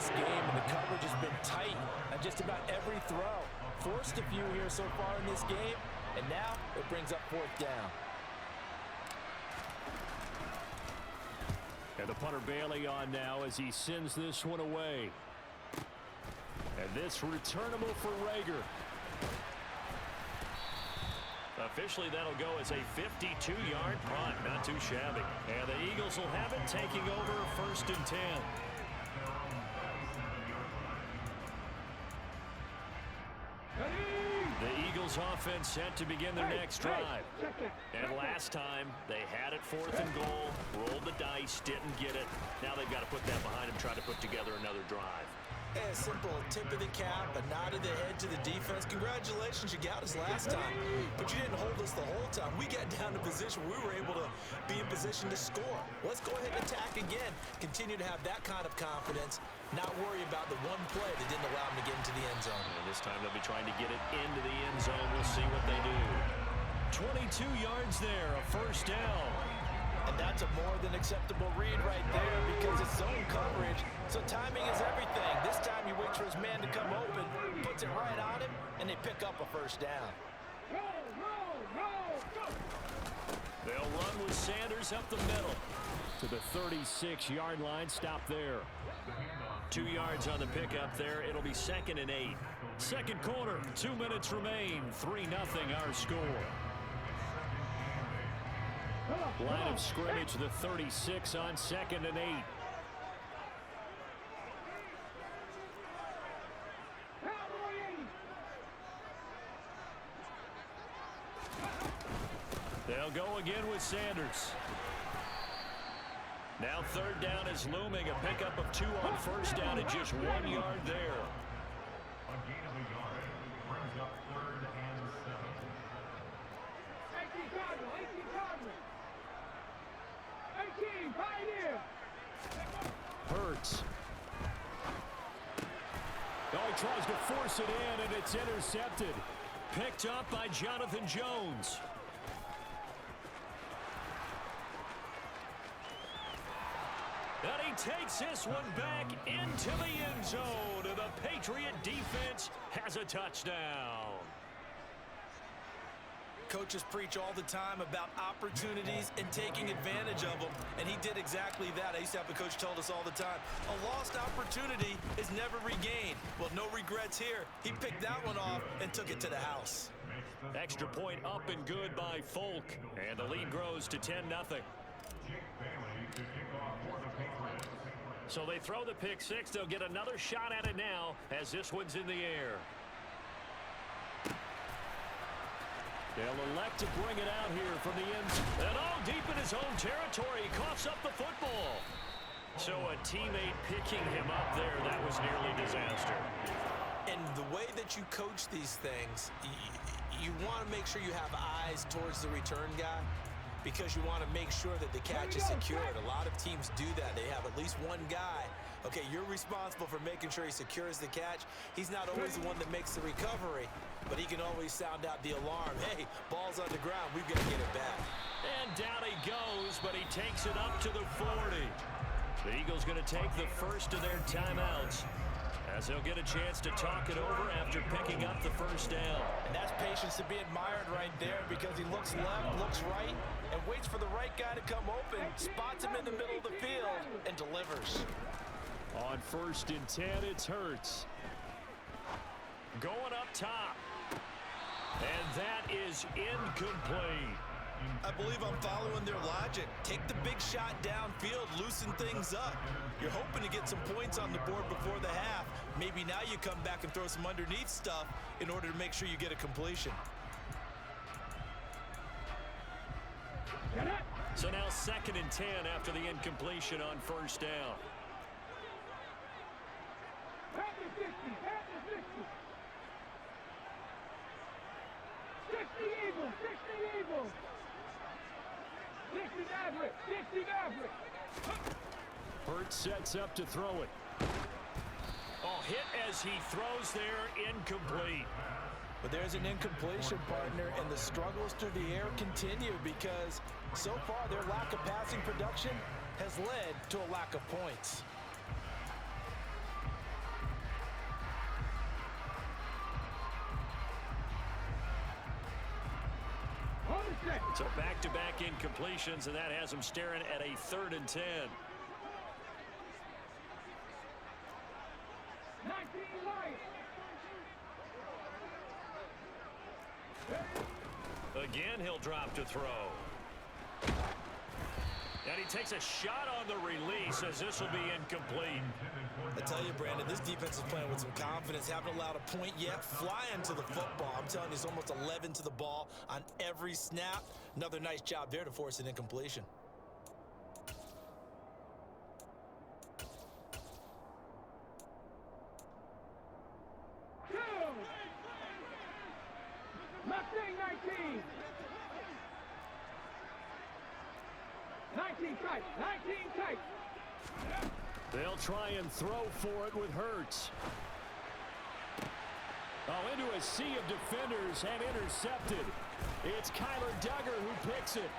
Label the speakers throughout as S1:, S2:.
S1: this game, and the coverage has been tight on just about every throw. Forced a few here so far in this game, and now it brings up fourth down.
S2: And the punter Bailey on now as he sends this one away. And this returnable for Rager.
S3: Officially, that'll go as a 52-yard punt. Not too shabby. And the Eagles will have it, taking over 1st and 10. The Eagles offense set to begin their next drive. And last time, they had it 4th and goal, rolled the dice, didn't get it. Now they've got to put that behind them, try to put together another drive.
S1: A simple tip of the cap, a nod of the head to the defense. Congratulations, you got us last time, but you didn't hold us the whole time. We got down to position we were able to be in position to score. Let's go ahead and attack again. Continue to have that kind of confidence, not worry about the one play that didn't allow them to get into the end zone.
S3: And this time they'll be trying to get it into the end zone. We'll see what they do. 22 yards there, a 1st down.
S1: And that's a more than acceptable read right there because it's zone coverage, so timing is everything. This time he waits for his man to come open, puts it right on him, and they pick up a 1st down.
S2: They'll run with Sanders up the middle to the 36-yard line. Stop there.
S3: 2 yards on the pickup there. It'll be 2nd and 8.
S2: Second quarter, 2 minutes remain. 3-0 our score. Line of scrimmage, the 36 on 2nd and 8. They'll go again with Sanders. Now 3rd down is looming. A pickup of 2 on 1st down and just 1 yard there.
S4: A gain of a yard brings up 3rd and 7. 18 Cardinal. 18 Pioneer.
S2: Hurts. Oh, he tries to force it in, and it's intercepted. Picked up by Jonathan Jones. And he takes this one back into the end zone, and the Patriot defense has a touchdown.
S1: Coaches preach all the time about opportunities and taking advantage of them, and he did exactly that. I used to have a coach tell us all the time, a lost opportunity is never regained. Well, no regrets here. He picked that one off and took it to the house.
S2: Extra point up and good by Folk, and the lead grows to 10-0.
S3: So they throw the pick six. They'll get another shot at it now as this one's in the air.
S2: They'll elect to bring it out here from the end.
S3: And all deep in his own territory. He coughs up the football. So a teammate picking him up there, that was nearly disaster.
S1: And the way that you coach these things, you want to make sure you have eyes towards the return guy because you want to make sure that the catch is secured. A lot of teams do that. They have at least one guy. Okay, you're responsible for making sure he secures the catch. He's not always the one that makes the recovery, but he can always sound out the alarm. Hey, ball's on the ground. We've got to get it back.
S2: And down he goes, but he takes it up to the 40. The Eagles going to take the first of their timeouts as they'll get a chance to talk it over after picking up the first down.
S1: And that's patience to be admired right there because he looks left, looks right, and waits for the right guy to come open, spots him in the middle of the field, and delivers.
S2: On 1st and 10, it's Hurts. Going up top. And that is incomplete.
S1: I believe I'm following their logic. Take the big shot downfield, loosen things up. You're hoping to get some points on the board before the half. Maybe now you come back and throw some underneath stuff in order to make sure you get a completion.
S2: So now 2nd and 10 after the incompletion on 1st down. Hurts sets up to throw it.
S3: Oh, hit as he throws there, incomplete.
S1: But there's an incompletion, partner, and the struggles through the air continue because so far their lack of passing production has led to a lack of points.
S2: So back-to-back incompletions, and that has them staring at a 3rd and 10. Again, he'll drop to throw. And he takes a shot on the release as this will be incomplete.
S1: I tell you, Brandon, this defense is playing with some confidence. Haven't allowed a point yet. Flying to the football. I'm telling you, it's almost 11 to the ball on every snap. Another nice job there to force an incompletion.
S2: They'll try and throw for it with Hurts. Oh, into a sea of defenders and intercepted. It's Kyler Duggar who picks it.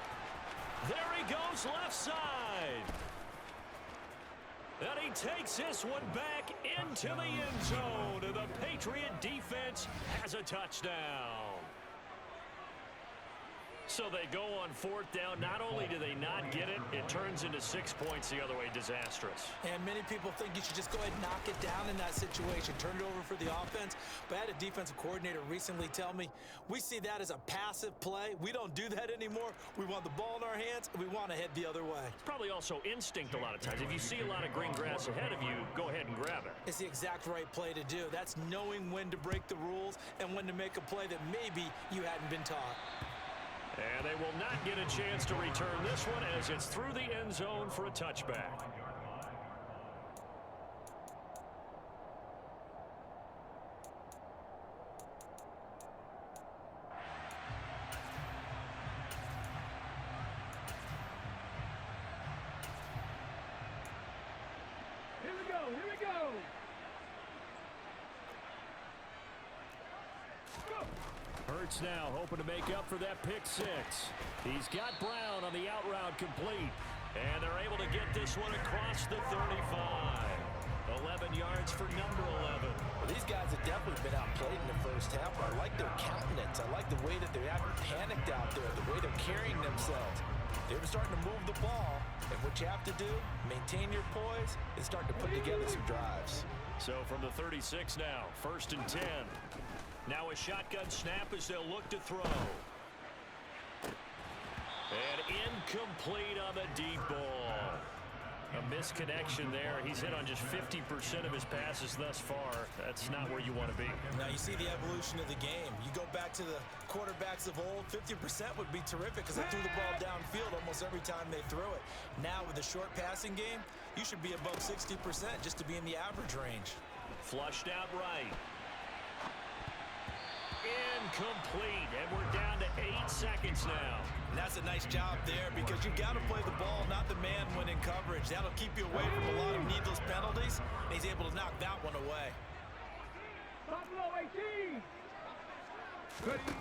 S2: There he goes left side. And he takes this one back into the end zone. And the Patriot defense has a touchdown. So they go on 4th down. Not only do they not get it, it turns into 6 points the other way. Disastrous.
S1: And many people think you should just go ahead and knock it down in that situation. Turn it over for the offense. But I had a defensive coordinator recently tell me, we see that as a passive play. We don't do that anymore. We want the ball in our hands, and we want to head the other way.
S2: It's probably also instinct a lot of times. If you see a lot of green grass ahead of you, go ahead and grab it.
S1: It's the exact right play to do. That's knowing when to break the rules and when to make a play that maybe you hadn't been taught.
S2: And they will not get a chance to return this one as it's through the end zone for a touchback.
S5: Here we go, here we go.
S2: Hurts now hoping to make up for that pick 6. He's got Brown on the out route complete. And they're able to get this one across the 35. 11 yards for number 11.
S1: Well, these guys have definitely been outplayed in the first half. I like their countenance. I like the way that they haven't panicked out there, the way they're carrying themselves. They were starting to move the ball. And what you have to do, maintain your poise and start to put together some drives.
S2: So from the 36 now, 1st and 10. Now a shotgun snap as they'll look to throw. And incomplete on the deep ball. A misconnection there. He's hit on just 50% of his passes thus far. That's not where you want to be.
S1: Now you see the evolution of the game. You go back to the quarterbacks of old, 50% would be terrific because they threw the ball downfield almost every time they threw it. Now with the short passing game, you should be above 60% just to be in the average range.
S2: Flushed out right. Incomplete, and we're down to 8 seconds now.
S1: And that's a nice job there because you've got to play the ball, not the man when in coverage. That'll keep you away from a lot of needless penalties, and he's able to knock that one away.
S5: Buffalo 18. Ready.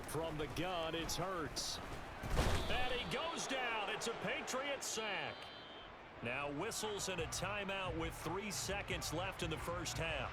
S2: From the gun, it's Hurts. And he goes down. It's a Patriot sack. Now whistles and a timeout with 3 seconds left in the first half.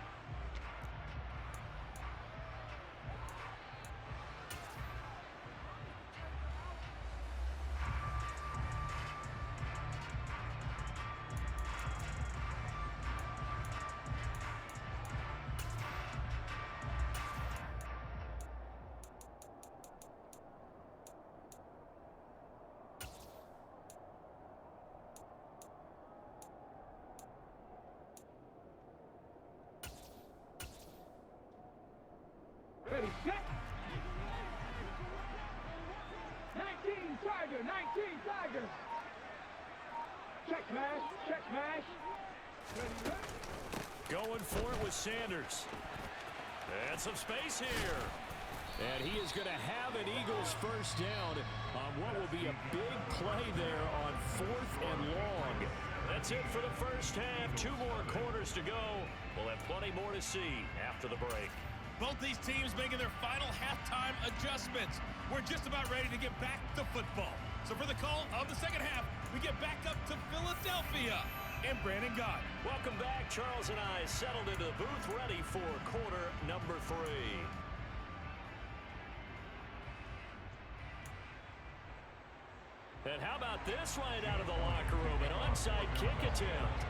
S5: Ready, set. 19 Tiger, 19 Tiger. Check mash, check mash. Ready, ready.
S2: Going for it with Sanders. And some space here. And he is going to have an Eagles first down on what will be a big play there on 4th and long. That's it for the first half. 2 more quarters to go. We'll have plenty more to see after the break.
S6: Both these teams making their final halftime adjustments. We're just about ready to get back to football. So for the call of the second half, we get back up to Philadelphia and Brandon Gott.
S2: Welcome back. Charles and I settled into the booth ready for quarter number 3. about this right out of the locker room? An onside kick attempt.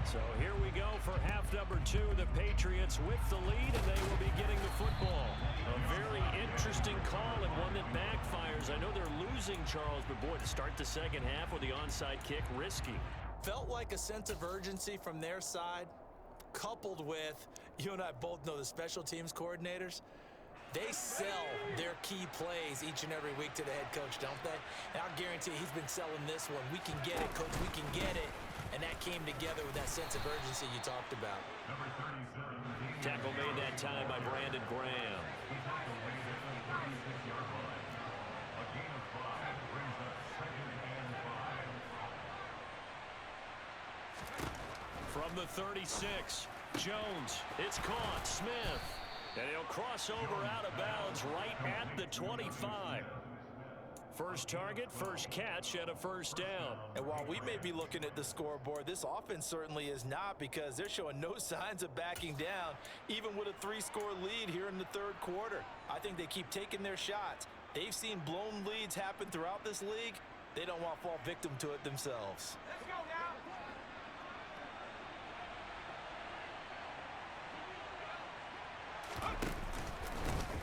S2: So here we go for half number 2. The Patriots with the lead, and they will be getting the football. A very interesting call and one that backfires. I know they're losing, Charles, but boy, to start the second half with the onside kick, risky.
S1: Felt like a sense of urgency from their side, coupled with, you and I both know the special teams coordinators, they sell their key plays each and every week to the head coach, don't they? And I'll guarantee he's been selling this one. We can get it, coach, we can get it. And that came together with that sense of urgency you talked about.
S2: Tackle made that time by Brandon Graham. From the 36, Jones, it's caught, Smith. And he'll cross over out of bounds right at the 25. First target, first catch, and a first down.
S1: And while we may be looking at the scoreboard, this offense certainly is not, because they're showing no signs of backing down, even with a 3-score lead here in the third quarter. I think they keep taking their shots. They've seen blown leads happen throughout this league. They don't want to fall victim to it themselves.
S5: Let's go now.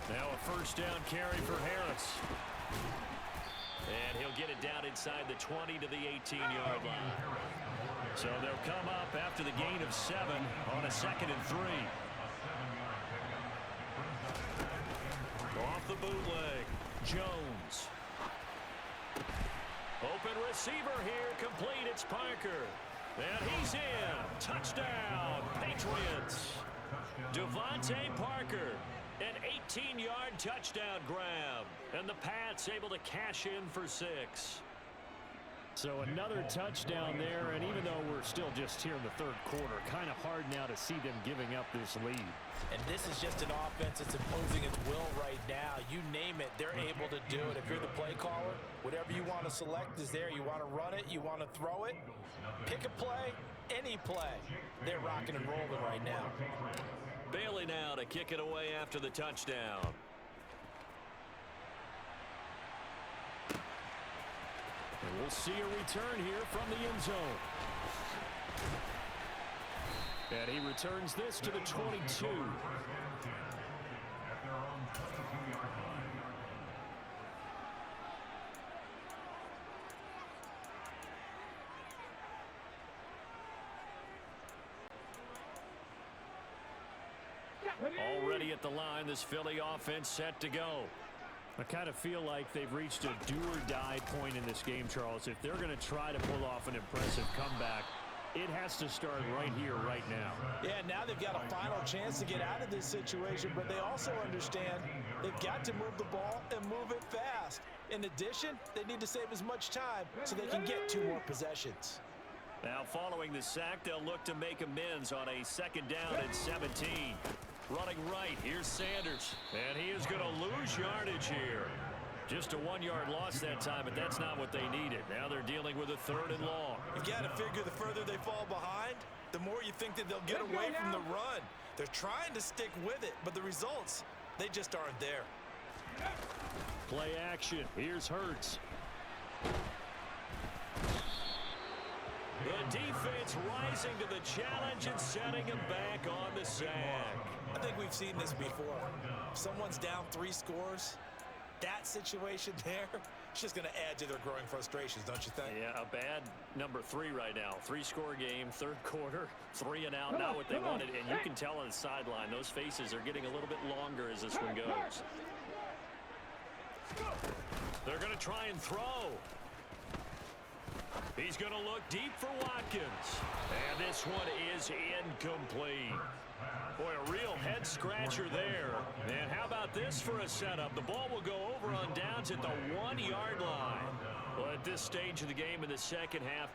S2: Now a first down carry for Harris. And he'll get it down inside the 20 to the 18-yard line. So they'll come up after the gain of 7 on a 2nd and 3. Off the bootleg, Jones. Open receiver here, complete, it's Parker. And he's in. Touchdown, Patriots. Devontae Parker. An 18-yard touchdown grab. And the Pats able to cash in for 6. So another touchdown there, and even though we're still just here in the third quarter, kind of hard now to see them giving up this lead.
S1: And this is just an offense that's imposing its will right now. You name it, they're able to do it. If you're the play caller, whatever you want to select is there. You want to run it, you want to throw it, pick a play, any play. They're rocking and rolling right now.
S2: Bailey now to kick it away after the touchdown. And we'll see a return here from the end zone. And he returns this to the 22. Already at the line, this Philly offense set to go. I kind of feel like they've reached a do-or-die point in this game, Charles. If they're going to try to pull off an impressive comeback, it has to start right here, right now.
S1: Yeah, now they've got a final chance to get out of this situation, but they also understand they've got to move the ball and move it fast. In addition, they need to save as much time so they can get 2 more possessions.
S2: Now, following the sack, they'll look to make amends on a 2nd down and 17. Running right, here's Sanders. And he is going to lose yardage here. Just a 1-yard loss that time, but that's not what they needed. Now they're dealing with a 3rd and long.
S1: You've got to figure the further they fall behind, the more you think that they'll get away from the run. They're trying to stick with it, but the results, they just aren't there.
S2: Play action. Here's Hurts. The defense rising to the challenge and setting him back on the sack.
S1: I think we've seen this before. If someone's down 3 scores, that situation there, it's just going to add to their growing frustrations, don't you think?
S2: Yeah, a bad number 3 right now. 3-score game, 3rd quarter, 3 and out, not what they wanted. And you can tell on the sideline, those faces are getting a little bit longer as this one goes. They're going to try and throw. He's going to look deep for Watkins. And this one is incomplete. Boy, a real head-scratcher there. And how about this for a setup? The ball will go over on downs at the 1-yard line. Well, at this stage of the game in the second half,